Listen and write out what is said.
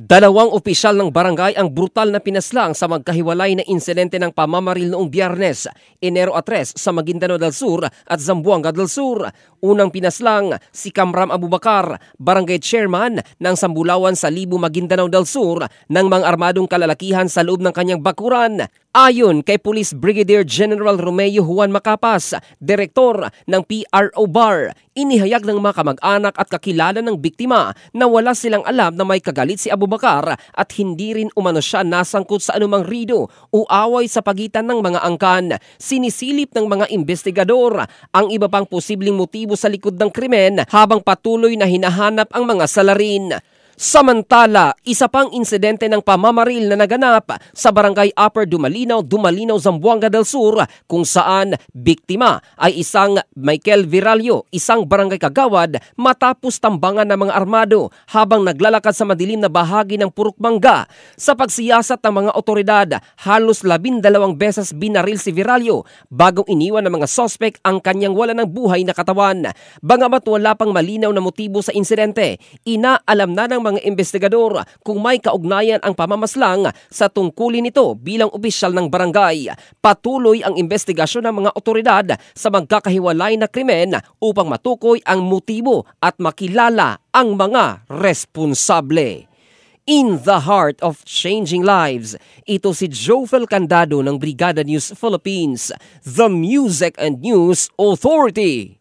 Dalawang opisyal ng barangay ang brutal na pinaslang sa magkahiwalay na insidente ng pamamaril noong Biyernes, Enero 3 sa Maguindanao del Sur at Zamboanga del Sur. Unang pinaslang si Kamram Abubakar, barangay chairman ng Sambulawan sa Libu, Maguindanao del Sur, ng mga armadong kalalakihan sa loob ng kanyang bakuran. Ayon kay Police Brigadier General Romeo Juan Macapas, direktor ng PRO Bar, inihayag ng mga kamag-anak at kakilala ng biktima na wala silang alam na may kagalit si Abubakar at hindi rin umano siya nasangkot sa anumang rido o away sa pagitan ng mga angkan. Sinisilip ng mga investigador ang iba pang posibleng motibo sa likod ng krimen habang patuloy na hinahanap ang mga salarin. Samantala, isa pang insidente ng pamamaril na naganap sa Barangay Upper Dumalinaw, Zamboanga del Sur, kung saan biktima ay isang Michael Viralio, isang barangay kagawad, matapos tambangan ng mga armado habang naglalakad sa madilim na bahagi ng Purok Mangga. Sa pagsiyasat ng mga otoridad, halos 12 beses binaril si Viralio bagong iniwan ng mga sospek ang kanyang wala ng buhay na katawan. Bagamat wala pang malinaw na motibo sa insidente, inaalam na ng mga investigador kung may kaugnayan ang pamamaslang sa tungkulin nito bilang opisyal ng barangay. Patuloy ang investigasyon ng mga otoridad sa magkakahiwalay na krimen upang matukoy ang motibo at makilala ang mga responsable. In the heart of changing lives, ito si Jofel Candado ng Brigada News Philippines, the Music and News Authority.